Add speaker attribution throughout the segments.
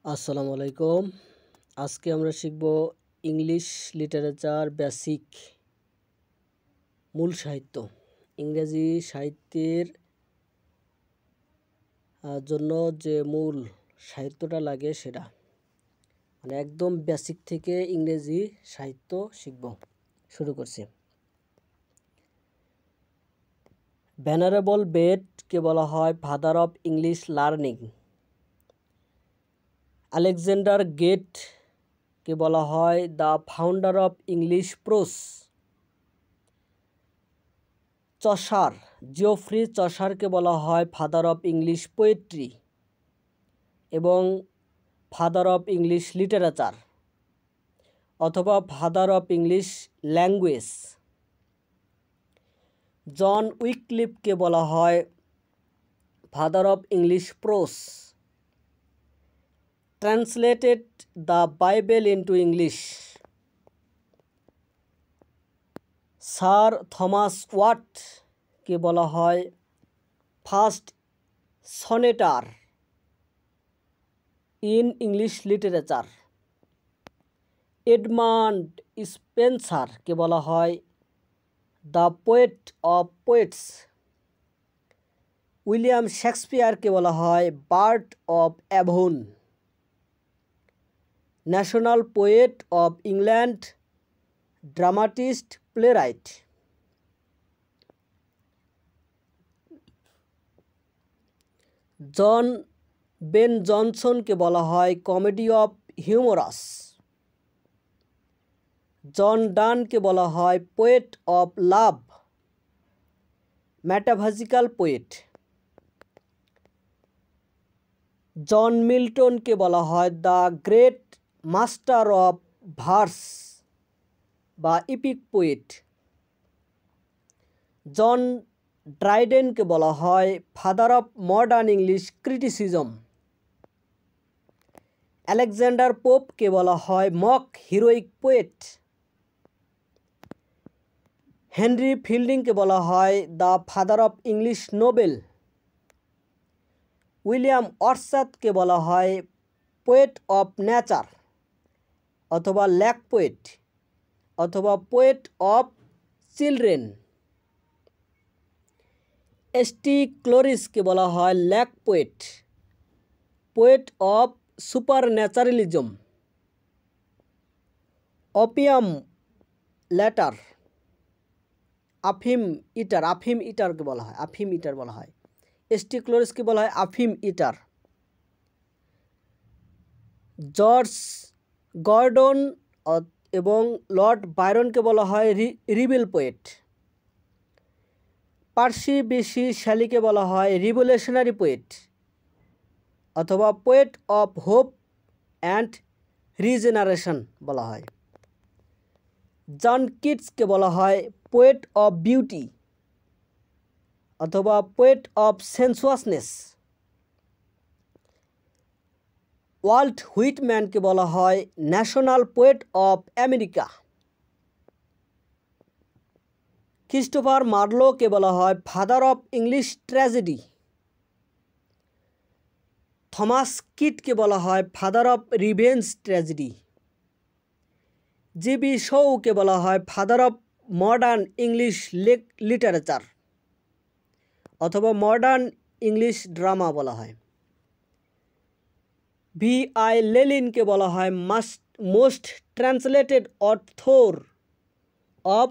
Speaker 1: আসসালামু আলাইকুম। আজকে আমরা শিখব ইংলিশ লিটারেচার বেসিক মূল সাহিত্য। ইংরেজি সাহিত্যের জন্য যে মূল সাহিত্যটা লাগে সেটা মানে একদম বেসিক থেকে ইংরেজি সাহিত্য শিখব। শুরু করছি। ভেনারেবল বেটকে বলা হয় father of English learning. Alexander গেটকে বলা হয় the founder of English prose. Chaucer Geoffrey চসারকে বলা হয় ফাদার অফ ইংলিশ পোয়েট্রি এবং ফাদার অফ ইংলিশ লিটারেচার অথবা father of English language. John উইকলিফকে বলা হয় father of English prose. Translated the Bible into English. Sir Thomas ওয়াটকে বলা হয় first sonneteer in English literature. Edmund স্পেন্সারকে বলা হয় the poet of poets. William শেক্সপিয়ারকে বলা হয় bard of Avon. National poet of England, dramatist, playwright. John Ben জনসনকে বলা হয় কমেডি অফ হিউমরাস। জন ডানকে বলা হয় poet of love, metaphysical poet. John মিল্টনকে বলা হয় the great master of verse বা ইপিক পোয়েট। জন ড্রাইডেনকে বলা হয় father of modern English criticism. Alexander পোপকে বলা হয় মক হিরোইক পোয়েট। হেনরি ফিল্ডিংকে বলা হয় the father of English novel. William ওয়ার্ডসওয়ার্থকে বলা হয় পোয়েট অফ নেচার অথবা ল্যাক পোয়েট অথবা পোয়েট অফ চিলড্রেন। এসটি ক্লোরিসকে বলা হয় lake poet, poet of supernaturalism. Opium letter আফিম ইটারকে বলা হয় আফিম ইটার বলা হয়। এসটি ক্লোরিসকে বলা হয় আফিম ইটার। জর্জ গর্ডন এবং লর্ড বায়রনকে বলা হয় রিবেল পোয়েট। পার্সি বিশি শ্যালিকে বলা হয় রিভলিউশনারি পোয়েট অথবা poet of hope and regeneration বলা হয়। জন কিটসকে বলা হয় পোয়েট অফ বিউটি অথবা পোয়েট অফ সেন্সুয়াসনেস। ওয়াল্ট হুইটম্যানকে বলা হয় national poet of America. Christopher মার্লোকে বলা হয় father of English tragedy. Thomas কিটকে বলা হয় father of revenge tragedy. GB শোকে বলা হয় father of modern English literature অথবা মডার্ন ইংলিশ ড্রামা বলা হয়। ভি.আই. লেনিনকে বলা হয় most translated author of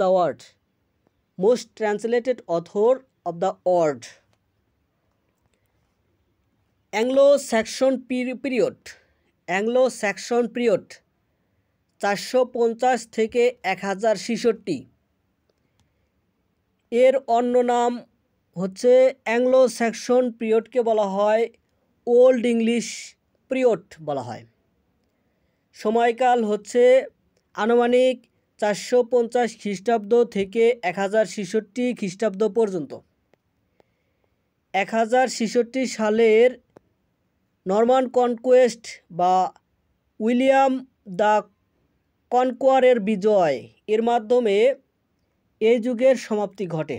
Speaker 1: the world. Most translated author of the world. Anglo Saxon period 450 থেকে 1066। এর অন্য নাম হচ্ছে অ্যাংলো স্যাক্সন পিরিয়ডকে বলা হয় ওল্ড ইংলিশ পিরিয়ড বলা হয়। সময়কাল হচ্ছে আনুমানিক 450 খ্রিস্টাব্দ থেকে 1066 খ্রিস্টাব্দ পর্যন্ত। 1066 সালের নরমান কনকোয়েস্ট বা উইলিয়াম দ্য কনকোয়ারের বিজয় এর মাধ্যমে এই যুগের সমাপ্তি ঘটে।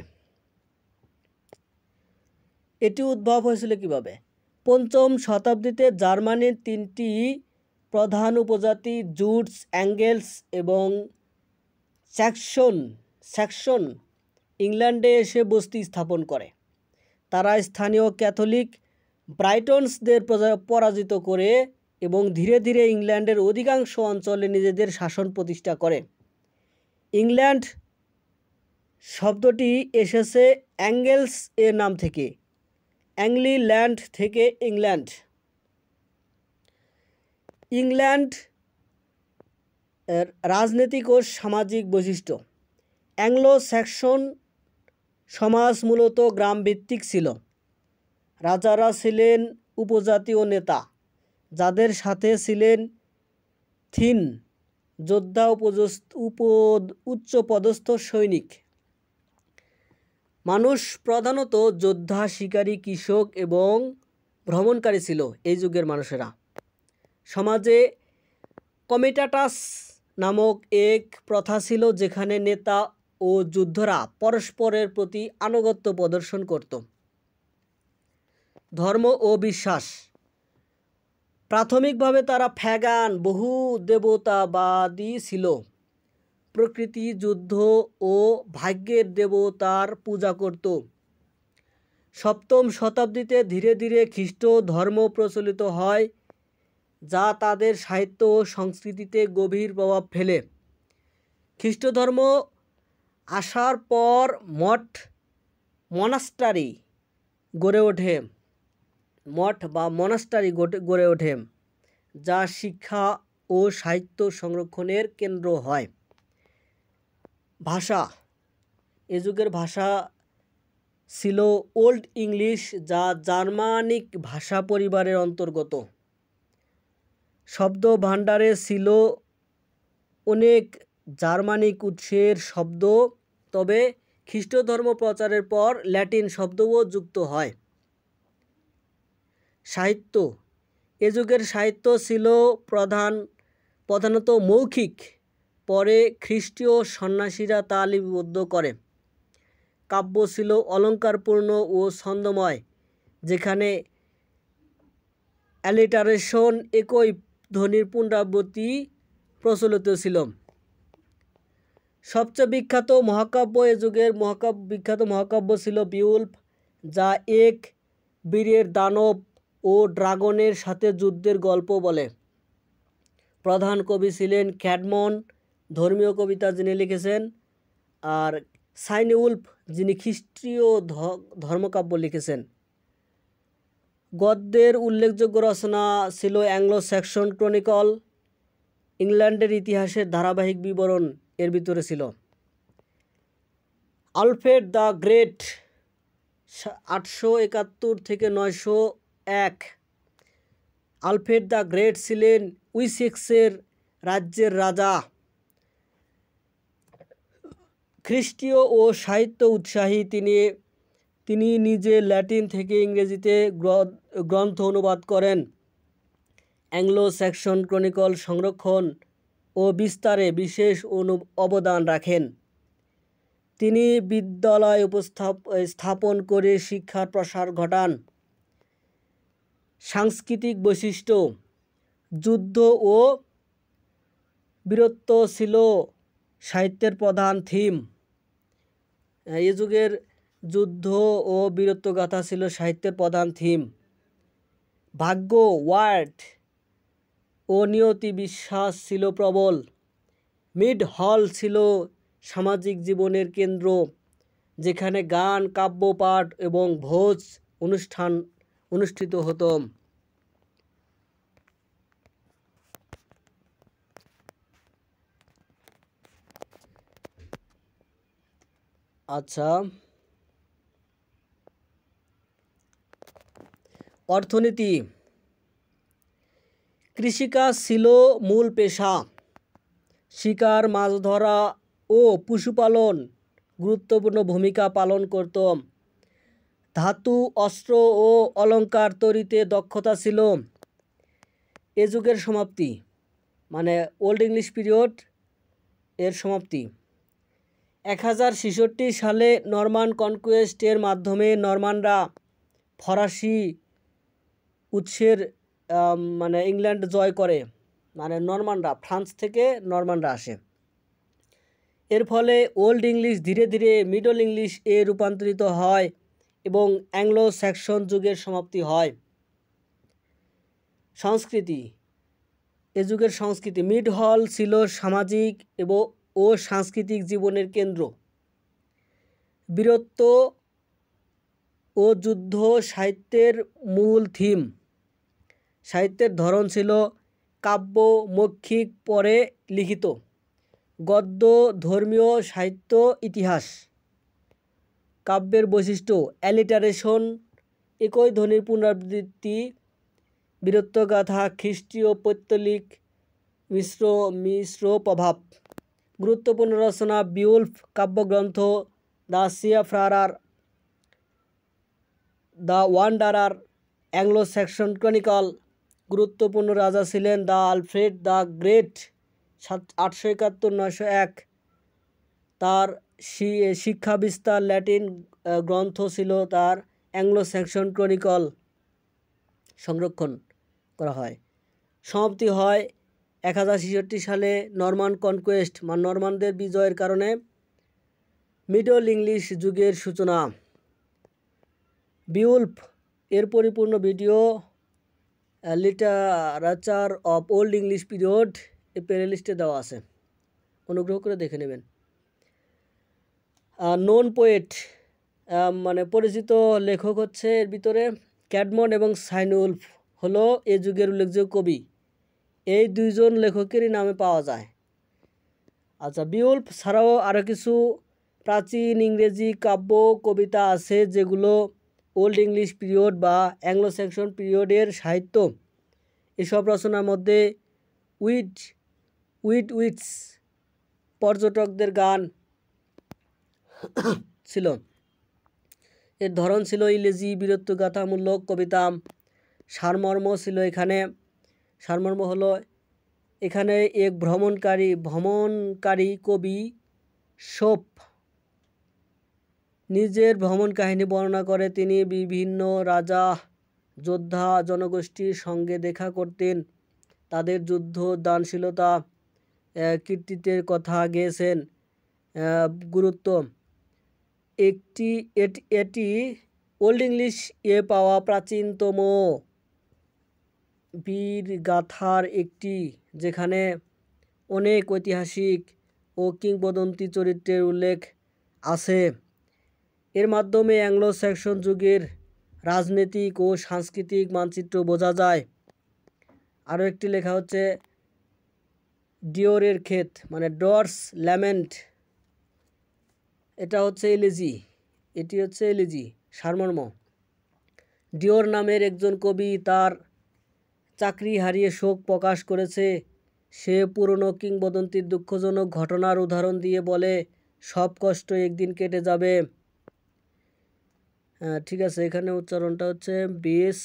Speaker 1: এটি উদ্ভব হয়েছিল কিভাবে? পঞ্চম শতাব্দীতে জার্মানির 3টি প্রধান উপজাতি জুটস, অ্যাঙ্গেলস এবং স্যাক্সন ইংল্যান্ডে এসে বসতি স্থাপন করে। তারা স্থানীয় ক্যাথলিক ব্রাইটনসদের পরাজিত করে এবং ধীরে ধীরে ইংল্যান্ডের অধিকাংশ অঞ্চলে নিজেদের শাসন প্রতিষ্ঠা করে। ইংল্যান্ড শব্দটি এসেছে অ্যাঙ্গেলস এর নাম থেকে, অ্যাংলি-ল্যান্ড থেকে ইংল্যান্ড। ইংল্যান্ড রাজনৈতিক ও সামাজিক বৈশিষ্ট্য। অ্যাংলো স্যাক্সন সমাজ মূলত গ্রামভিত্তিক ছিল। রাজারা ছিলেন উপজাতীয় নেতা, যাদের সাথে ছিলেন থিন যোদ্ধা, উচ্চপদস্থ সৈনিক। মানুষ প্রধানত যোদ্ধা, শিকারী, কৃষক এবং ভ্রমণকারী ছিল এই যুগের মানুষেরা। সমাজে কমিটাটাস নামক এক প্রথা ছিল, যেখানে নেতা ও যুদ্ধরা পরস্পরের প্রতি আনুগত্য প্রদর্শন করত। ধর্ম ও বিশ্বাস। প্রাথমিকভাবে তারা ফ্যাগান, বহু দেবতাবাদী ছিল। প্রকৃতি, যুদ্ধ ও ভাগ্যের দেবতার পূজা করত। সপ্তম শতাব্দীতে ধীরে ধীরে খ্রিস্ট ধর্ম প্রচলিত হয়, যা তাদের সাহিত্য ও সংস্কৃতিতে গভীর প্রভাব ফেলে। খ্রিস্ট ধর্ম আসার পর মনাস্টারি গড়ে ওঠে, যা শিক্ষা ও সাহিত্য সংরক্ষণের কেন্দ্র হয়। ভাষা। এ যুগের ভাষা ছিল ওল্ড ইংলিশ, যা জার্মানিক ভাষা পরিবারের অন্তর্গত। শব্দ ভাণ্ডারে ছিল অনেক জার্মানিক উৎসের শব্দ, তবে খ্রিস্ট ধর্ম প্রচারের পর ল্যাটিন শব্দও যুক্ত হয়। সাহিত্য। এ যুগের সাহিত্য ছিল প্রধানত মৌখিক, পরে খ্রিস্টীয় সন্ন্যাসীরা তা লিপিবদ্ধ করে। কাব্য ছিল অলঙ্কারপূর্ণ ও ছন্দময়, যেখানে অ্যালিটারেশন, একই ধ্বনির পুনরাবৃত্তি প্রচলিত ছিল। সবচেয়ে বিখ্যাত মহাকাব্য। এ যুগের বিখ্যাত মহাকাব্য ছিল বিউল্ফ, যা এক বীরের দানব ও ড্রাগনের সাথে যুদ্ধের গল্প বলে। প্রধান কবি ছিলেন ক্যাডমন, ধর্মীয় কবিতা যিনি লিখেছেন, আর সাইনউল্ফ, যিনি খ্রিস্টীয় ধর্মকাব্য লিখেছেন। গদ্যের উল্লেখযোগ্য রচনা ছিল অ্যাংলো স্যাক্সন ক্রনিকল, ইংল্যান্ডের ইতিহাসের ধারাবাহিক বিবরণ এর ভিতরে ছিল। আলফ্রেড দ্য গ্রেট 871 থেকে 901। আলফ্রেড দ্য গ্রেট ছিলেন উইসেক্সের রাজ্যের রাজা। খ্রিস্টীয় ও সাহিত্য উৎসাহী তিনি নিজে ল্যাটিন থেকে ইংরেজিতে গ্রন্থ অনুবাদ করেন। অ্যাংলো স্যাক্সন ক্রনিকল সংরক্ষণ ও বিস্তারে বিশেষ অবদান রাখেন। তিনি বিদ্যালয় স্থাপন করে শিক্ষার প্রসার ঘটান। সাংস্কৃতিক বৈশিষ্ট্য। যুদ্ধ ও বীরত্ব ছিল সাহিত্যের প্রধান থিম। এই যুগের যুদ্ধ ও বীরত্বগাথা ছিল সাহিত্যের প্রধান থিম। ভাগ্য, ওয়ার্ড ও নিয়তি বিশ্বাস ছিল প্রবল। মিড হল ছিল সামাজিক জীবনের কেন্দ্র, যেখানে গান, কাব্যপাঠ এবং ভোজ অনুষ্ঠান অনুষ্ঠিত হতো। আচ্ছা, অর্থনীতি। কৃষিকাজ ছিল মূল পেশা। শিকার, মাছ ধরা ও পশুপালন গুরুত্বপূর্ণ ভূমিকা পালন করত। ধাতু, অস্ত্র ও অলঙ্কার তৈরিতে দক্ষতা ছিল। এ যুগের সমাপ্তি, মানে ওল্ড ইংলিশ পিরিয়ড এর সমাপ্তি। 1066 সালে নরমান কনকুয়েস্ট এর মাধ্যমে নরমানরা ফরাসি উৎসের মানে ইংল্যান্ড জয় করে, মানে নরমানরা, ফ্রান্স থেকে নরমানরা আসে। এর ফলে ওল্ড ইংলিশ ধীরে ধীরে মিডল ইংলিশ এ রূপান্তরিত হয় এবং অ্যাংলো স্যাক্সন যুগের সমাপ্তি হয়। সংস্কৃতি, এ যুগের সংস্কৃতি, মিড হল ছিল সামাজিক ও সাংস্কৃতিক জীবনের কেন্দ্র। বীরত্ব ও যুদ্ধ সাহিত্যের মূল থিম। সাহিত্যের ধরন ছিল কাব্য, মৌখিক, পরে লিখিত, গদ্য, ধর্মীয় সাহিত্য, ইতিহাস। কাব্যের বৈশিষ্ট্য অ্যালিটারেশন, একই ধ্বনির পুনরাবৃত্তি, বীরত্বগাথা, খ্রিস্টীয় পৈতৃক মিশ্র প্রভাব। গুরুত্বপূর্ণ রচনা বিউলফ কাব্যগ্রন্থ, the seafarer, the wanderer, Anglo Saxon chronicle. গুরুত্বপূর্ণ রাজা ছিলেন দ্য আলফ্রেড দ্য গ্রেট, 871-901। তার শিক্ষা বিস্তার ল্যাটিন গ্রন্থ ছিল তার অ্যাংলো স্যাক্সন ক্রনিকল সংরক্ষণ করা হয়। সমাপ্তি হয় 1066 সালে নরমান কনকোয়েস্ট, নরমানদের বিজয়ের কারণে মিডল ইংলিশ যুগের সূচনা। বিউলফ এর পরিপূর্ণ video literature of old English period এই প্লেলিস্টে দেওয়া আছে, অনুগ্রহ করে দেখে নেবেন। নোন পোয়েট, মানে পরিচিত লেখক হচ্ছে এর ভিতরে ক্যাডমন্ড এবং সাইনউলফ হলো এ যুগের উল্লেখযোগ্য কবি। এই দুইজন লেখকেরই নামে পাওয়া যায়। আচ্ছা, বিউলফ ছাড়াও আরও কিছু প্রাচীন ইংরেজি কাব্য কবিতা আছে যেগুলো ওল্ড ইংলিশ পিরিয়ড বা অ্যাংলো স্যাক্সন পিরিয়ডের সাহিত্য। এসব রচনার মধ্যে উইটস, পর্যটকদের গান ছিল। এর ধরন ছিল ইংরেজি বীরত্বগাথামূলক কবিতা। সারমর্ম হলো এখানে এক ভ্রমণকারী কবি শোপ নিজের ভ্রমণ কাহিনী বর্ণনা করে। তিনি বিভিন্ন রাজা, যোদ্ধা, জনগোষ্ঠীর সঙ্গে দেখা করতেন, তাদের যুদ্ধ, দানশীলতা, কীর্তিত্বের কথা গেয়েছেন। গুরুত্ব, এটি ওল্ড ইংলিশ এ পাওয়া প্রাচীনতম বীরগাথার একটি, যেখানে অনেক ঐতিহাসিক ও কিংবদন্তি চরিত্রের উল্লেখ আছে। এর মাধ্যমে অ্যাংলো স্যাক্সন যুগের রাজনৈতিক ও সাংস্কৃতিক মানচিত্র বোঝা যায়। আরও একটি লেখা হচ্ছে ডিওরের ক্ষেত, মানে ডর্স ল্যামেন্ট, এটি হচ্ছে এলিজি। সারমর্ম, ডিওর নামের একজন কবি তার চাকরি হারিয়ে শোক প্রকাশ করেছে। সে পুরনো কিংবদন্তির দুঃখজনক ঘটনার উদাহরণ দিয়ে বলে, সব কষ্ট একদিন কেটে যাবে। ঠিক আছে, এখানে উচ্চারণটা হচ্ছে বেস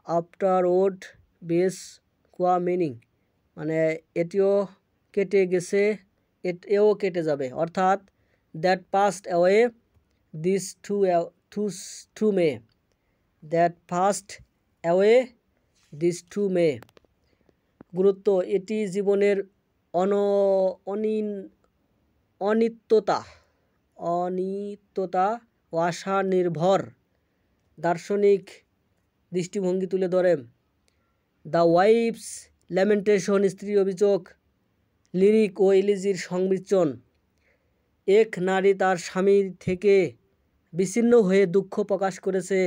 Speaker 1: আফটার ওড বেস কোয়া মিনিং, মানে এটিও কেটে গেছে, এও কেটে যাবে, অর্থাৎ that passed away this too may, that passed away this too may. গুরুত্ব, এটি জীবনের অনিত্যতা ও আশা নির্ভর দার্শনিক দৃষ্টিভঙ্গি তুলে ধরে। দ্য ওয়াইফস ল্যামেন্টেশন, স্ত্রী অভিযোগ, লিরিক ও ইলিজির সংমিশ্রণ। এক নারী তার স্বামীর থেকে বিচ্ছিন্ন হয়ে দুঃখ প্রকাশ করেছে।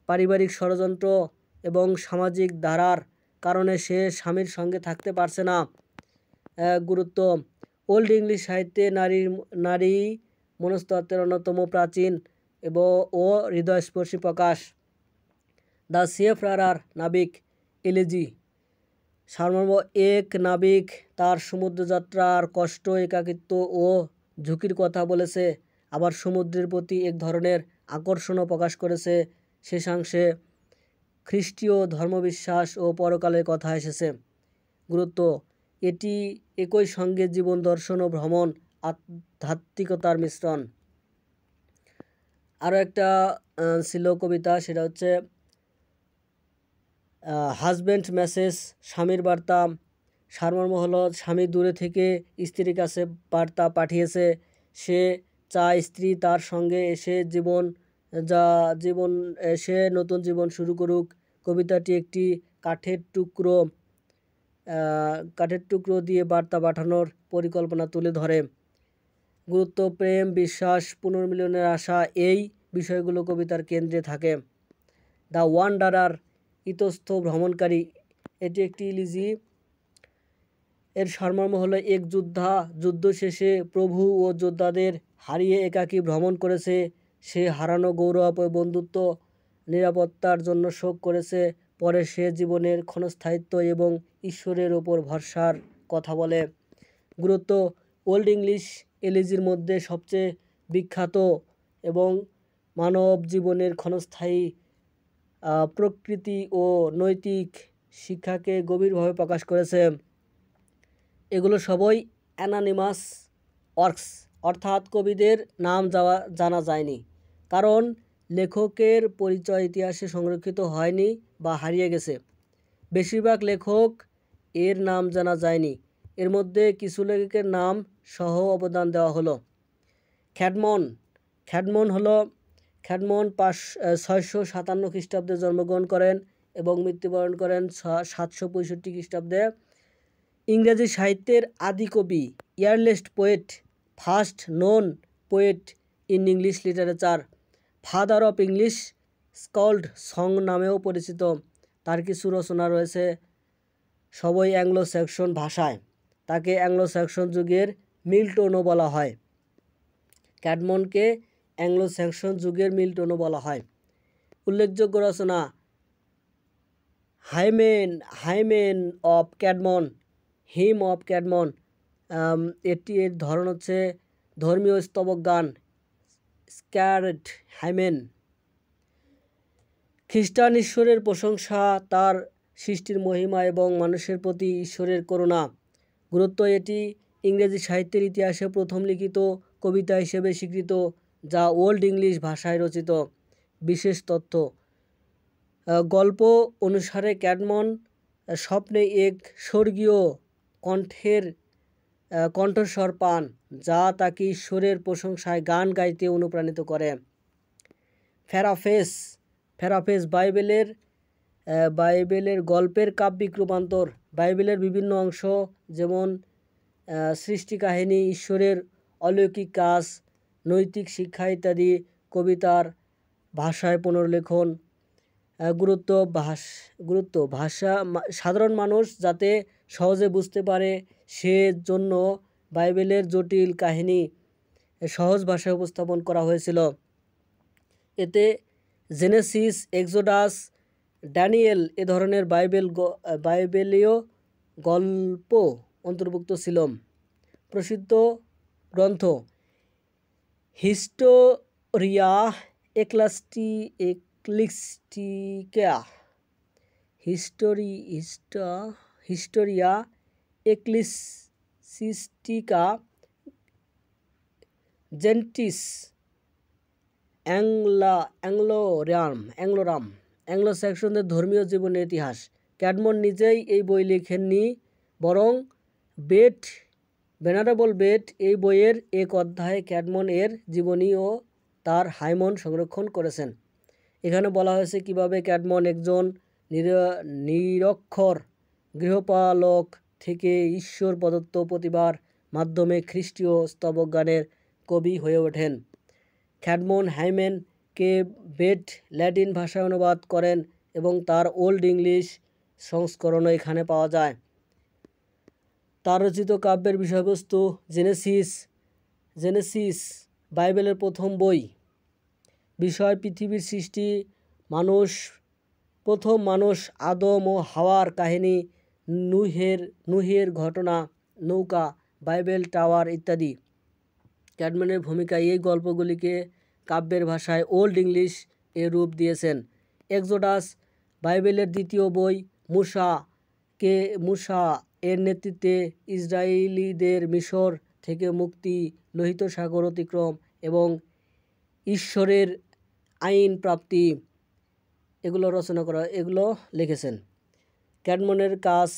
Speaker 1: পারিবারিক ষড়যন্ত্র এবং সামাজিক ধারার কারণে সে স্বামীর সঙ্গে থাকতে পারছে না। গুরুত্ব, ওল্ড ইংলিশ সাহিত্যে নারী মনস্তত্ত্বের অন্যতম প্রাচীন ও হৃদয়স্পর্শী প্রকাশ। দ্য সিয়াফারার, নাবিক, এলিজি। সারমর্ম, এক নাবিক তার সমুদ্রযাত্রার কষ্ট, একাকিত্ব ও ঝুঁকির কথা বলেছে, আবার সমুদ্রের প্রতি এক ধরনের আকর্ষণও প্রকাশ করেছে। শেষাংশে খ্রিস্টীয় ধর্মবিশ্বাস ও পরকালের কথা এসেছে। গুরুত্ব, এটি একই সঙ্গে জীবন দর্শন ও ভ্রমণ আধ্যাত্মিকতার মিশ্রণ। আরও একটা ছিল কবিতা, সেটা হচ্ছে হাজব্যান্ড মেসেজ, স্বামীর বার্তা। সারমর্ম হলো স্বামী দূরে থেকে স্ত্রীর কাছে বার্তা পাঠিয়েছে, সে চায় স্ত্রী তার সঙ্গে এসে নতুন জীবন শুরু করুক। কবিতাটি একটি কাঠের টুকরো দিয়ে বার্তা পাঠানোর পরিকল্পনা তুলে ধরে। গুরুত্ব, প্রেম, বিশ্বাস, পুনর্মিলনের আশা, এই বিষয়গুলো কবিতার কেন্দ্রে থাকে। দ্য ওয়ান্ডারার, ইতস্থ ভ্রমণকারী, এটি একটি ইলিজি। এর সারমর্ম হলো এক যুদ্ধ শেষে প্রভু ও যোদ্ধাদের হারিয়ে একাকী ভ্রমণ করেছে, সে হারানো গৌরব ও বন্ধুত্ব নিরাপত্তার জন্য শোক করেছে, পরে সে জীবনের ক্ষণস্থায়িত্ব এবং ঈশ্বরের ওপর ভরসার কথা বলে। গুরুত্ব, ওল্ড ইংলিশ এলিজির মধ্যে সবচেয়ে বিখ্যাত এবং মানব জীবনের ক্ষণস্থায়ী প্রকৃতি ও নৈতিক শিক্ষাকে গভীরভাবে প্রকাশ করেছে। এগুলো সবই অ্যানোনিমাস ওয়ার্কস, অর্থাৎ কবিদের নাম জানা যায়নি, কারণ লেখকের পরিচয় ইতিহাসে সংরক্ষিত হয়নি বা হারিয়ে গেছে। বেশিরভাগ লেখক এর নাম জানা যায়নি, এর মধ্যে কিছু লেখকের নাম সহ অবদান দেওয়া হলো। খ্যাডমন 657 খ্রিস্টাব্দে জন্মগ্রহণ করেন এবং মৃত্যুবরণ করেন 765 খ্রিস্টাব্দে। ইংরেজি সাহিত্যের আদি কবি, earliest poet, first known poet in English literature, father of English স্কল্ড সং নামেও পরিচিত। তার কিছু রচনা রয়েছে সবই অ্যাংলো স্যাক্সন ভাষায়, তাকে অ্যাংলো স্যাক্সন যুগের মিল্টনও বলা হয়। ক্যাডমনকে অ্যাংলো স্যাক্সন যুগের মিল্টনও বলা হয়। উল্লেখযোগ্য রচনা: হাইমেন অফ ক্যাডমন, হিম অফ ক্যাডমন, এর ধরন হচ্ছে ধর্মীয় স্তবক গান, স্ক্যারেড হাইমেন। খ্রিস্টান ঈশ্বরের প্রশংসা, তার সৃষ্টির মহিমা এবং মানুষের প্রতি ঈশ্বরের করুণা। গুরুত্ব, এটি ইংরেজি সাহিত্যের ইতিহাসে প্রথম লিখিত কবিতা হিসেবে স্বীকৃত যা ওল্ড ইংলিশ ভাষায় রচিত। বিশেষ তথ্য: গল্প অনুসারে ক্যাডমন স্বপ্নে এক স্বর্গীয় কণ্ঠস্বর পান যা তাকে ঈশ্বরের প্রশংসায় গান গাইতে অনুপ্রাণিত করে। প্যারাফ্রেজ বাইবেলের গল্পের কাব্যিক রূপান্তর। বাইবেলের বিভিন্ন অংশ যেমন সৃষ্টি কাহিনী, ঈশ্বরের অলৌকিক কাজ, নৈতিক শিক্ষা ইত্যাদি কবিতার ভাষায় পুনর্লেখন। গুরুত্ব, ভাষা সাধারণ মানুষ যাতে সহজে বুঝতে পারে সেজন্য বাইবেলের জটিল কাহিনী সহজ ভাষায় উপস্থাপন করা হয়েছিল। এতে জেনেসিস, এক্সোডাস, ড্যানিয়েল এ ধরনের বাইবেলীয় গল্প অন্তর্ভুক্ত ছিল। প্রসিদ্ধ গ্রন্থ: হিস্টোরিয়া এক্লেসিস্টিকা, জেন্টিস অ্যাংলোরাম, অ্যাংলো স্যাক্সনদের ধর্মীয় জীবনের ইতিহাস। ক্যাডমন নিজেই এই বই লেখেননি, বরং ভেনারেবল বেট এই বইয়ের এক অধ্যায়ে ক্যাডমন এর জীবনী ও তার হাইমন সংরক্ষণ করেছেন। এখানে বলা হয়েছে কিভাবে ক্যাডমন একজন নিরক্ষর গৃহপালক থেকে ঈশ্বর প্রদত্ত প্রতিভার মাধ্যমে খ্রিস্টীয় স্তবক গানের কবি হয়ে ওঠেন। ক্যাডমন হাইমেনকে বেট ল্যাটিন ভাষায় অনুবাদ করেন এবং তার ওল্ড ইংলিশ সংস্করণও এখানে পাওয়া যায়। তার রচিত কাব্যের বিষয়বস্তু: জেনেসিস বাইবেলের প্রথম বই। বিষয়: পৃথিবীর সৃষ্টি, প্রথম মানুষ আদম ও হাওয়ার কাহিনী, নুহের ঘটনা, নৌকা, বাইবেল টাওয়ার ইত্যাদি। ক্যাডমনের ভূমিকা এই গল্পগুলিকে কাব্যের ভাষায় ওল্ড ইংলিশ এর রূপ দিয়েছেন। এক্সোডাস বাইবেলের দ্বিতীয় বই। মূসা এর নেতৃত্বে ইসরায়েলীদের মিশর থেকে মুক্তি, লোহিত সাগর অতিক্রম এবং ঈশ্বরের আইন প্রাপ্তি এগুলো লিখেছেন। ক্যাডমনের কাজ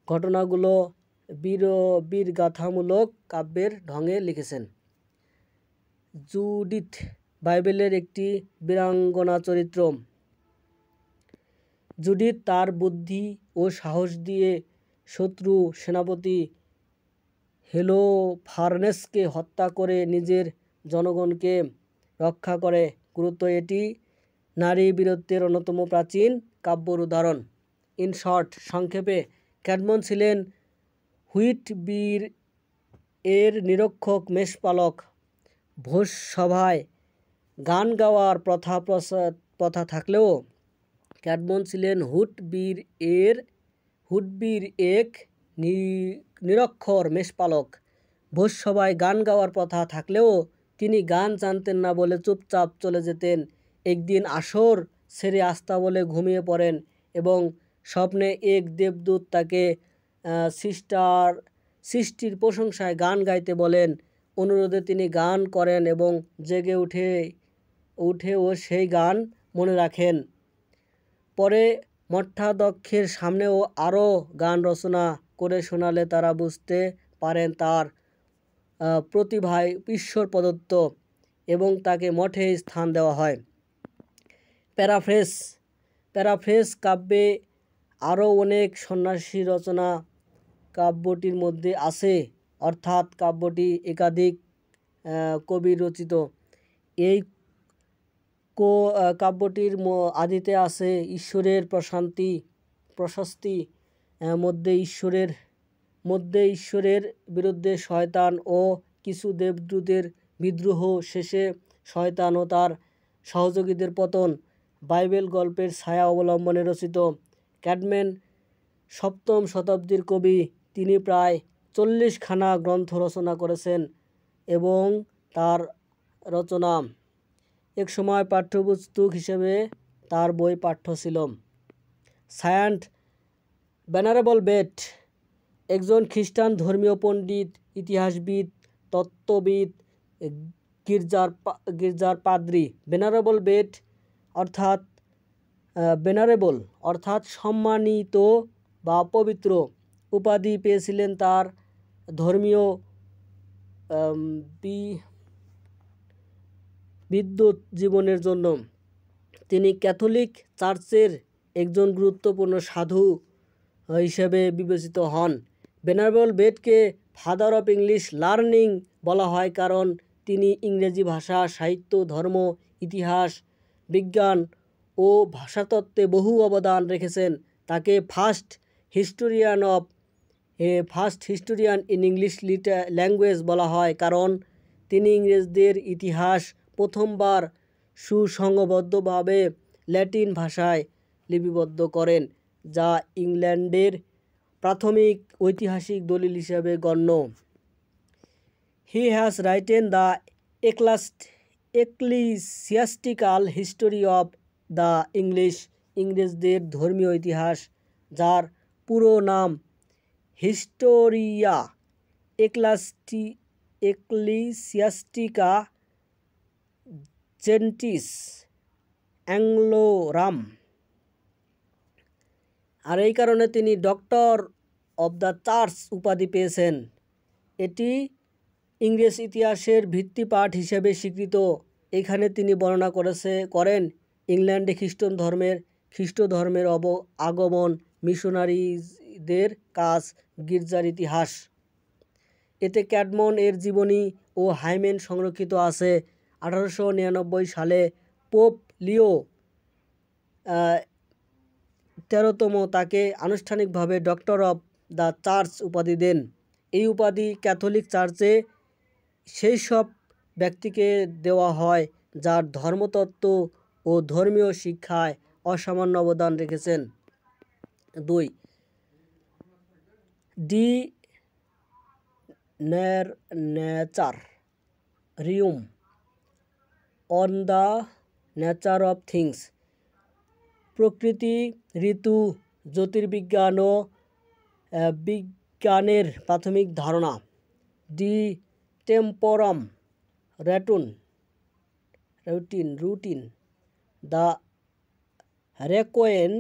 Speaker 1: ঘটনাগুলো বীরগাথামূলক কাব্যের ঢঙে লিখেছেন। জুডিথ বাইবেলের একটি বীরাঙ্গনা চরিত্র। জুডিথ তার বুদ্ধি ও সাহস দিয়ে শত্রু সেনাপতি হেলোফার্নেসকে হত্যা করে নিজের জনগণকে রক্ষা করে। গুরুত্ব, এটি নারী বীরত্বের অন্যতম প্রাচীন কাব্যর উদাহরণ। ইন শর্ট, সংক্ষেপে, ক্যাডমন ছিলেন হুইটবির এর নিরক্ষর মেষপালক। ভোজসভায় গান গাওয়ার প্রথা থাকলেও ক্যাডমন ছিলেন হুইটবির এক নিরক্ষর মেষপালক। ভোজসভায় গান গাওয়ার প্রথা থাকলেও তিনি গান জানতেন না বলে চুপচাপ চলে যেতেন। একদিন আসর ছেড়ে আস্তাবলে ঘুমিয়ে পড়েন এবং স্বপ্নে এক দেবদূত তাকে সৃষ্টির প্রশংসায় গান গাইতে বলেন। অনুরোধে তিনি গান করেন এবং জেগে উঠেও সেই গান মনে রাখেন। পরে মঠাধ্যক্ষের সামনেও আরও গান রচনা করে শোনালে তারা বুঝতে পারেন তার প্রতিভায় ঈশ্বর প্রদত্ত এবং তাকে মঠে স্থান দেওয়া হয়। প্যারাফ্রেজ কাব্যে আরও অনেক সন্ন্যাসী রচনা কাব্যটির মধ্যে আছে, অর্থাৎ কাব্যটি একাধিক কবির রচিত। এই কাব্যটির আদিতে আছে ঈশ্বরের প্রশস্তি, মধ্যে ঈশ্বরের বিরুদ্ধে শয়তান ও কিছু দেবদূতের বিদ্রোহ, শেষে শয়তান ও তার সহযোগীদের পতন। বাইবেল গল্পের ছায়া অবলম্বনে রচিত। ক্যাডমন 7ম শতাব্দীর কবি। তিনি প্রায় 40খানা গ্রন্থ রচনা করেছেন এবং তার রচনা একসময় পাঠ্যপুস্তক হিসেবে তার বই পাঠ্য ছিল। সায়েন্ট ভেনারেবল বেট একজন খ্রিস্টান ধর্মীয় পণ্ডিত, ইতিহাসবিদ, তত্ত্ববিদ, গির্জার পাদ্রী। ভেনারেবল বেট অর্থাৎ সম্মানিত বা পবিত্র উপাধি পেয়েছিলেন তার ধর্মীয় বিদ্যুৎ জীবনের জন্য। তিনি ক্যাথলিক চার্চের একজন গুরুত্বপূর্ণ সাধু হিসেবে বিবেচিত হন। ভেনারেবল বেটকে ফাদার অফ ইংলিশ লার্নিং বলা হয় কারণ তিনি ইংরেজি ভাষা, সাহিত্য, ধর্ম, ইতিহাস, বিজ্ঞান ও ভাষাতত্ত্বে বহু অবদান রেখেছেন। তাকে first historian in English language বলা হয় কারণ তিনি ইংরেজদের ইতিহাস প্রথমবার সুসংবদ্ধভাবে ল্যাটিন ভাষায় লিপিবদ্ধ করেন, যা ইংল্যান্ডের প্রাথমিক ঐতিহাসিক দলিল হিসেবে গণ্য। He has written the ecclesiastical history of the ইংরেজদের ধর্মীয় ইতিহাস, যার পুরো নাম হিস্টোরিয়া এক্লিসিয়াস্টিকা জেন্টিস অ্যাংলোরাম। আর এই কারণে তিনি ডক্টর অব দ্য চার্চ উপাধি পেয়েছেন। এটি ইংরেজ ইতিহাসের ভিত্তিপাঠ হিসেবে স্বীকৃত। এখানে তিনি বর্ণনা করেন ইংল্যান্ডে খ্রিস্ট ধর্মের আগমন, মিশনারিদের কাজ, গির্জার ইতিহাস। এতে ক্যাডমন এর জীবনী ও হাইমেন সংরক্ষিত আছে। 1899 সালে পোপ লিও 13তম তাকে আনুষ্ঠানিকভাবে ডক্টর অব দ্য চার্চ উপাধি দেন। এই উপাধি ক্যাথলিক চার্চে সেই সব ব্যক্তিকে দেওয়া হয় যার ধর্মতত্ত্ব ও ধর্মীয় শিক্ষায় অসামান্য অবদান রেখেছেন। 2. ডি ন্যাচারিউম on the nature of things, প্রকৃতি, ঋতু, জ্যোতির্বিজ্ঞান ও বিজ্ঞানের প্রাথমিক ধারণা। ডি টেম্পোরাম রুটিন, দ্য রেকোয়েন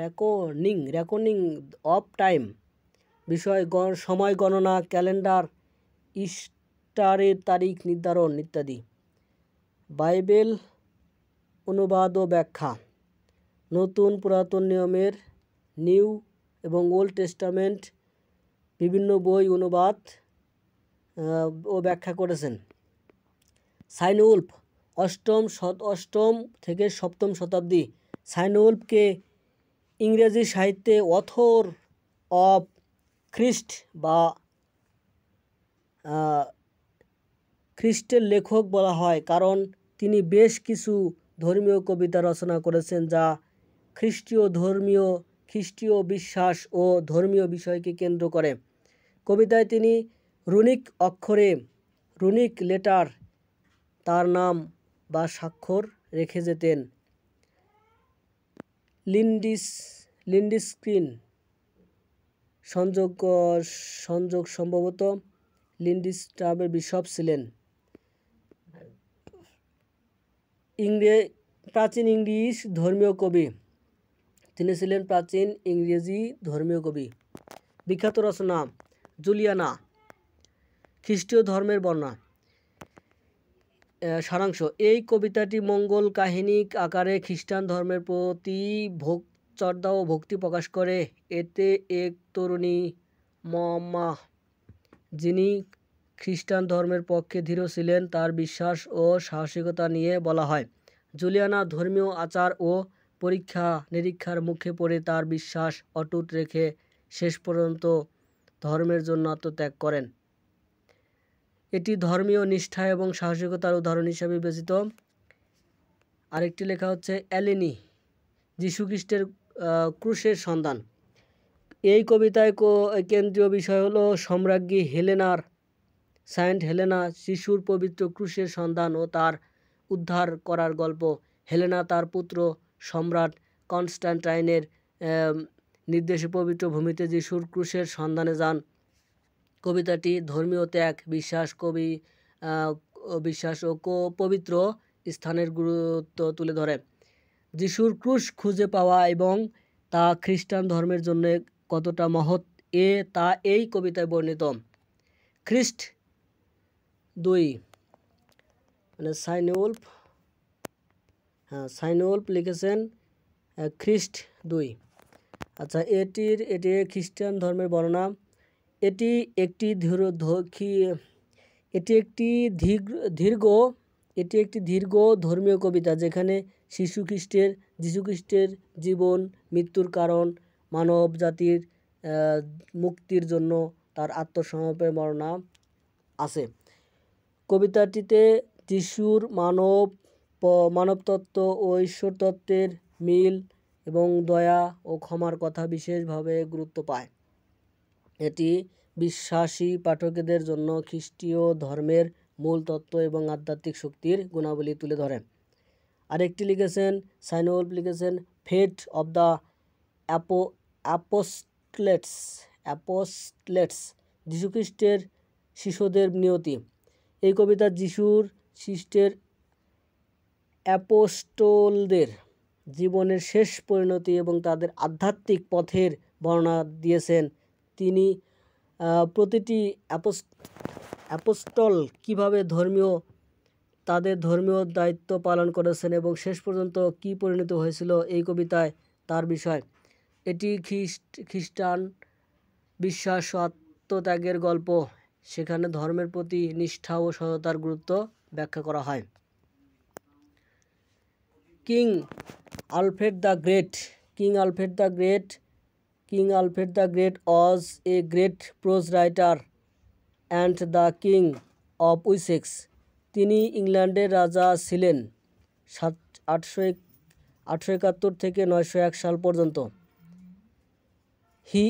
Speaker 1: রেকনিং অফ টাইম, বিষয় সময় গণনা, ক্যালেন্ডার, ইস্টারের তারিখ নির্ধারণ ইত্যাদি। বাইবেল অনুবাদ ও ব্যাখ্যা, নতুন পুরাতন নিয়মের নিউ এবং ওল্ড টেস্টামেন্ট বিভিন্ন বই অনুবাদ ও ব্যাখ্যা করেছেন। সাইনউল্ফ অষ্টম থেকে সপ্তম শতাব্দী। সাইনউল্ফকে ইংরেজি সাহিত্যে অথর অফ খ্রিস্ট বা খ্রিস্টের লেখক বলা হয়, কারণ তিনি বেশ কিছু ধর্মীয় কবিতা রচনা করেছেন যা খ্রিস্টীয় বিশ্বাস ও ধর্মীয় বিষয়কে কেন্দ্র করে। কবিতায় তিনি রুনিক লেটার তার নাম বা স্বাক্ষর রেখে যেতেন। লিন্ডিস্ক্রিন সংযোগ সম্ভবত লিন্ডিস্টাবের বিশপ ছিলেন। প্রাচীন ইংলিশ ধর্মীয় কবি, তিনি ছিলেন প্রাচীন ইংরেজি ধর্মীয় কবি। বিখ্যাত রচনা জুলিয়ানা, খ্রিস্টীয় ধর্মের বর্ণনা। সারাংশ, এই কবিতাটি মঙ্গল কাহিনী আকারে খ্রিস্টান ধর্মের প্রতি শ্রদ্ধা ও ভক্তি প্রকাশ করে। এতে এক তরুণী মম্মা, যিনি খ্রিস্টান ধর্মের পক্ষে দৃঢ় ছিলেন, তার বিশ্বাস ও সাহসিকতা নিয়ে বলা হয়। জুলিয়ানা ধর্মীয় আচার ও পরীক্ষা নিরীক্ষার মুখে পড়ে তার বিশ্বাস অটুট রেখে শেষ পর্যন্ত ধর্মের জন্য আত্মত্যাগ করেন। এটি ধর্মীয় নিষ্ঠা এবং সাহসিকতার উদাহরণ হিসেবে বিবেচিত। আরেকটি লেখা হচ্ছে এলেনি, যীশুখ্রিস্টের ক্রুশের সন্ধান। এই কবিতায় কেন্দ্রীয় বিষয় হলো সম্রাজ্ঞী সেন্ট হেলেনা শিশুর পবিত্র ক্রুশের সন্ধান ও তার উদ্ধার করার গল্প। হেলেনা তার পুত্র সম্রাট কনস্ট্যান্টাইনের নির্দেশে পবিত্র ভূমিতে যিশুর ক্রুশের সন্ধানে যান। কবিতাটি ধর্মীয় ত্যাগ, বিশ্বাস ও পবিত্র স্থানের গুরুত্ব তুলে ধরে। যিশুর ক্রুশ খুঁজে পাওয়া এবং তা খ্রিস্টান ধর্মের জন্য কতটা মহৎ তা এই কবিতায় বর্ণিত। খ্রিস্ট 2 মানে সাইনউল্ফ লিখেছেন খ্রিস্ট 2। আচ্ছা, এটি খ্রিস্টান ধর্মের বর্ণনা। এটি একটি দীর্ঘ ধর্মীয় কবিতা যেখানে যীশুখ্রিস্টের জীবন, মৃত্যুর কারণ, মানব জাতির মুক্তির জন্য তার আত্মসমর্পণের বর্ণনা আছে। কবিতাটিতে যিশুর মানবতত্ত্ব ও ঈশ্বরতত্ত্বের মিল এবং দয়া ও ক্ষমার কথা বিশেষভাবে গুরুত্ব পায়। এটি বিশ্বাসী পাঠকদের জন্য খ্রিস্টীয় ধর্মের মূল তত্ত্ব এবং আধ্যাত্মিক শক্তির গুণাবলী তুলে ধরে। আরেকটি লিখেছেন সাইনউল্ফ লিখেছেন ফেট অব দ্য অ্যাপোস্টলেটস, যীশুখ্রিস্টের শিষ্যদের নিয়তি। এই কবিতা যিশুর খ্রিস্টের অ্যাপোস্টলদের জীবনের শেষ পরিণতি এবং তাদের আধ্যাত্মিক পথের বর্ণনা দিয়েছেন। তিনি প্রতিটি অ্যাপোস্টল কীভাবে তাদের ধর্মীয় দায়িত্ব পালন করেছেন এবং শেষ পর্যন্ত কী পরিণত হয়েছিল এই কবিতায় তার বিষয়। এটি খ্রিস্টান বিশ্বাস ও আত্মত্যাগের গল্প, সেখানে ধর্মের প্রতি নিষ্ঠা ও সততার গুরুত্ব ব্যাখ্যা করা হয়। King Alfred the great was a great prose writer and the king of Wessex. তিনি ইংল্যান্ডের রাজা ছিলেন 871 থেকে 901 সাল পর্যন্ত। He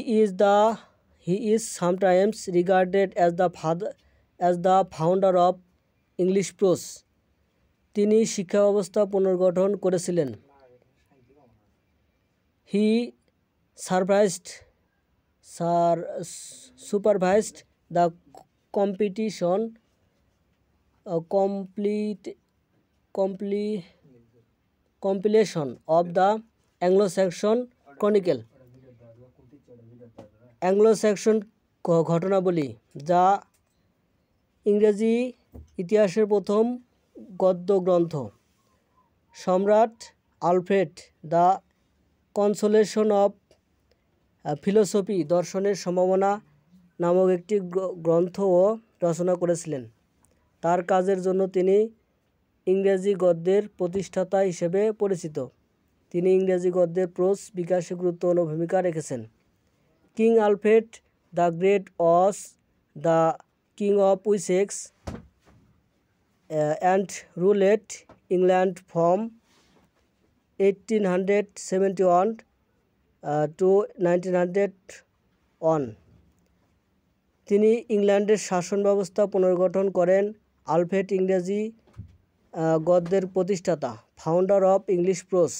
Speaker 1: is sometimes regarded as the founder of English prose. তিনি শিক্ষা ব্যবস্থা পুনর্গঠন করেছিলেন। He supervised the completion of the Anglo Saxon chronicle. Anglo Saxon ঘটনাবলী, যা ইংরেজি ইতিহাসের প্রথম গদ্য গ্রন্থ। সম্রাট Alfred the consolation of philosophy, দর্শনের সম্ভাবনা নামক একটি গ্রন্থও রচনা করেছিলেন। তার কাজের জন্য তিনি ইংরেজি গদ্যের প্রতিষ্ঠাতা হিসেবে পরিচিত। তিনি ইংরেজি গদ্যের প্রোজ বিকাশে গুরুত্বপূর্ণ ভূমিকা রেখেছেন। King Alfred the great was the king of Wessex and ruled England from 1871 to 1901। তিনি ইংল্যান্ডের শাসন ব্যবস্থা পুনর্গঠন করেন। আলফ্রেড ইংরেজি গদ্যের প্রতিষ্ঠাতা, ফাউন্ডার অফ ইংলিশ প্রোজ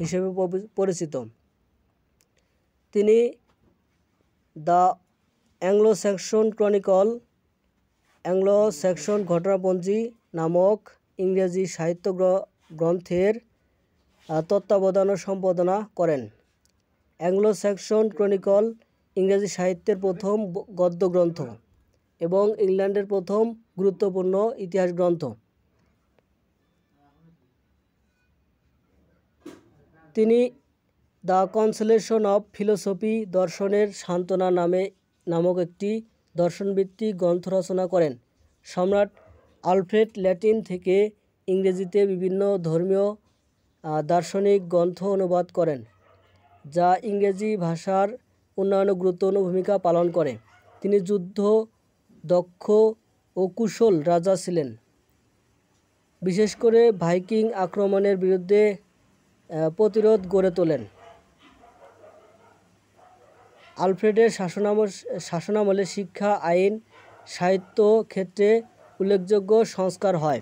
Speaker 1: হিসেবে পরিচিত। তিনি the Anglo Saxon chronicle, Anglo Saxon ঘটনাপঞ্জি নামক ইংরেজি সাহিত্য গ্রন্থের তত্ত্বাবধান ও সম্পাদনা করেন। অ্যাংলো স্যাক্সন ক্রনিকল ইংরেজি সাহিত্যের প্রথম গদ্য গ্রন্থ এবং ইংল্যান্ডের প্রথম গুরুত্বপূর্ণ ইতিহাস গ্রন্থ। তিনি দ্য কনসোলেশন অফ ফিলোসফি, দর্শনের সান্ত্বনা নামক একটি দর্শনভিত্তিক গ্রন্থ রচনা করেন। সম্রাট আলফ্রেড ল্যাটিন থেকে ইংরেজিতে বিভিন্ন ধর্মীয় দার্শনিক গ্রন্থ অনুবাদ করেন, যা ইংরেজি ভাষার উন্নয়নে গুরুত্বপূর্ণ ভূমিকা পালন করে। তিনি যুদ্ধ দক্ষ ও কুশল রাজা ছিলেন, বিশেষ করে ভাইকিং আক্রমণের বিরুদ্ধে প্রতিরোধ গড়ে তোলেন। আলফ্রেডের শাসনামলে শিক্ষা, আইন, সাহিত্য ক্ষেত্রে উল্লেখযোগ্য সংস্কার হয়।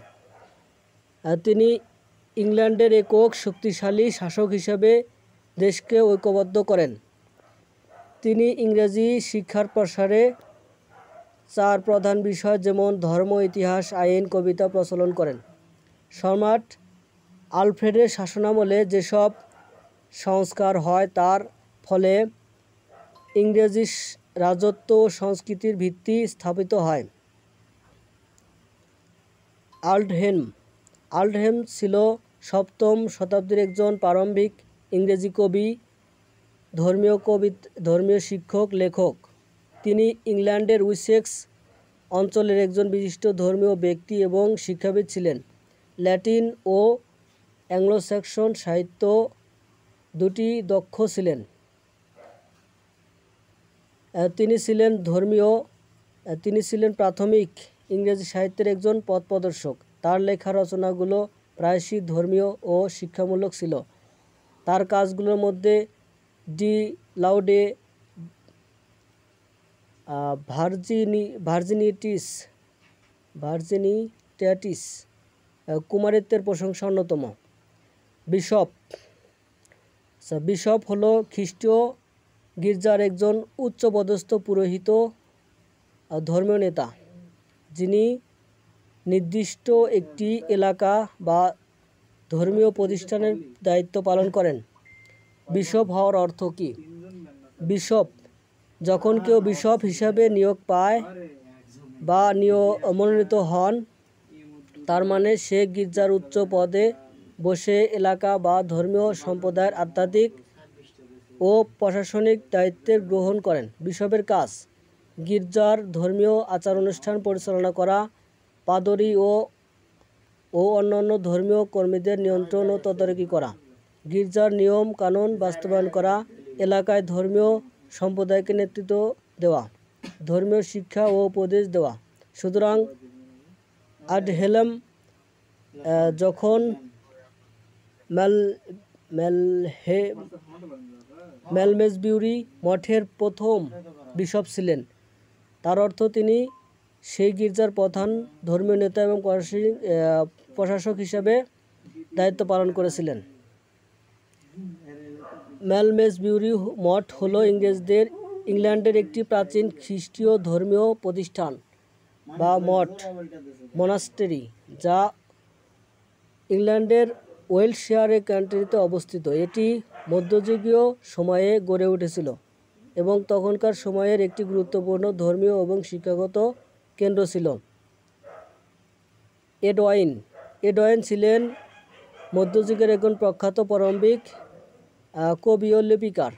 Speaker 1: তিনি ইংল্যান্ডের একক শক্তিশালী শাসক হিসেবে দেশকে ঐক্যবদ্ধ করেন। তিনি ইংরেজি শিক্ষার প্রসারে 4 প্রধান বিষয় যেমন ধর্ম, ইতিহাস, আইন, কবিতা প্রচলন করেন। সম্রাট আলফ্রেডের শাসনামলে যেসব সংস্কার হয় তার ফলে ইংরেজি রাজত্ব ও সংস্কৃতির ভিত্তি স্থাপিত হয়। আল্ডহেম ছিল 7ম শতাব্দীর একজন প্রারম্ভিক ইংরেজি কবি, ধর্মীয় শিক্ষক, লেখক। তিনি ইংল্যান্ডের উইসেক্স অঞ্চলের একজন বিশিষ্ট ধর্মীয় ব্যক্তি এবং শিক্ষাবিদ ছিলেন। ল্যাটিন ও অ্যাংলো স্যাক্সন সাহিত্য দুটি দক্ষ ছিলেন। তিনি ছিলেন প্রাথমিক ইংরেজি সাহিত্যের একজন পথপ্রদর্শক। তার লেখা রচনাগুলো প্রায়শই ধর্মীয় ও শিক্ষামূলক ছিল। তার কাজগুলোর মধ্যে ডি লাউডে ভার্জিনিটাটিস কুমারিত্বের প্রশংসা অন্যতম। বিশপ হলো খ্রিস্টীয় গির্জার একজন উচ্চপদস্থ পুরোহিত ধর্মীয় নেতা, যিনি নির্দিষ্ট একটি এলাকা বা ধর্মীয় প্রতিষ্ঠানের দায়িত্ব পালন করেন। বিশপ হওয়ার অর্থ কী? বিশপ, যখন কেউ বিশপ হিসাবে নিয়োগ পায় বা মনোনীত হন, তার মানে সে গির্জার উচ্চ পদে বসে এলাকা বা ধর্মীয় সম্প্রদায়ের আধ্যাত্মিক ও প্রশাসনিক দায়িত্ব গ্রহণ করেন। বিশপের কাজ গির্জার ধর্মীয় আচার অনুষ্ঠান পরিচালনা করা, পাদরি ও অন্যান্য ধর্মীয় কর্মীদের নিয়ন্ত্রণ ও তদারকি করা, গির্জার নিয়ম কানুন বাস্তবায়ন করা, এলাকায় ধর্মীয় সম্প্রদায়কে নেতৃত্ব দেওয়া, ধর্মীয় শিক্ষা ও উপদেশ দেওয়া। সুতরাং আডহেলম যখন ম্যালমেসবিউরি মঠের প্রথম বিশপ ছিলেন, তার অর্থ তিনি সেই গির্জার প্রধান ধর্মীয় নেতা এবং প্রশাসক হিসাবে দায়িত্ব পালন করেছিলেন। ম্যালমেসবিউরি মঠ হলো ইংল্যান্ডের একটি প্রাচীন খ্রিস্টীয় ধর্মীয় প্রতিষ্ঠান বা মনাস্টেরি, যা ইংল্যান্ডের ওয়েলশায়ার কান্ট্রিতে অবস্থিত। এটি মধ্যযুগীয় সময়ে গড়ে উঠেছিল এবং তখনকার সময়ের একটি গুরুত্বপূর্ণ ধর্মীয় এবং শিক্ষাগত কেন্দ্র ছিল। এডওয়াইন ছিলেন মধ্যযুগের একজন প্রখ্যাত প্রারম্ভিক কবি ও লিপিকার।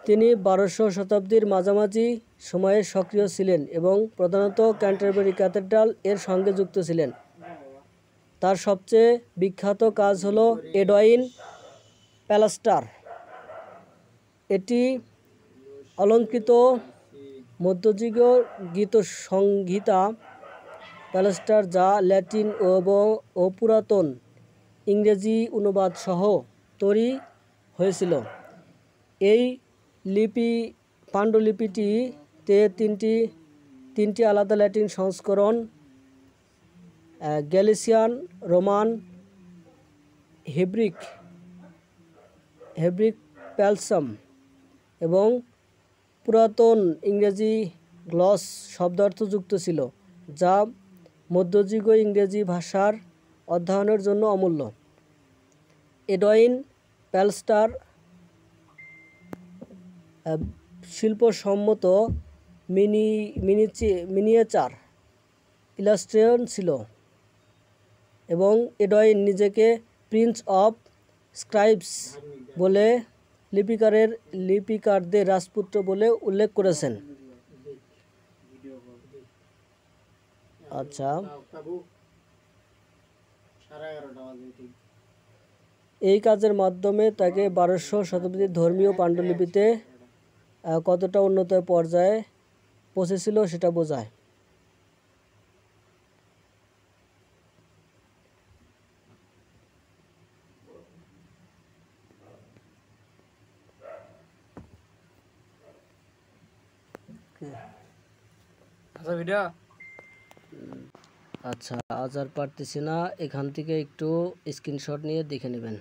Speaker 1: তিনি 1200 শতাব্দীর মাঝামাঝি সময়ে সক্রিয় ছিলেন এবং প্রধানত ক্যান্টারবারি ক্যাথেড্রাল এর সঙ্গে যুক্ত ছিলেন। তার সবচেয়ে বিখ্যাত কাজ হল এডওয়াইন প্যালাস্টার। এটি অলঙ্কৃত মধ্যযুগীয় গীতসংহিতা প্যালাস্টার, যা ল্যাটিন ও পুরাতন ইংরেজি অনুবাদ সহ তৈরি হয়েছিল। এই পাণ্ডুলিপিটিতে তিনটি আলাদা ল্যাটিন সংস্করণ, গ্যালিসিয়ান, রোমান, হেব্রিক প্যালসাম এবং পুরাতন ইংরেজি গ্লস শব্দার্থ যুক্ত ছিল, যা মধ্যযুগীয় ইংরেজি ভাষার অধ্যয়নের জন্য অমূল্য। এডওয়াইন প্যালাস্টার শিল্পসম্মত মিনিয়েচার ইলাস্ট্রেশন ছিল এবং এডওয়াইন নিজেকে প্রিন্স অফ স্ক্রাইবস বলে লিপিকারদের রাজপুত্র বলে উল্লেখ করেছেন। আচ্ছা, এই কাজের মাধ্যমে তাকে 1200 শতাব্দীর ধর্মীয় পাণ্ডুলিপিতে কতটা উন্নত পর্যায়ে পৌঁছেছিল সেটা বোঝায়। আচ্ছা, আজ আর পারতেছি না, এখান থেকে একটু স্ক্রিনশট নিয়ে দেখে নেবেন।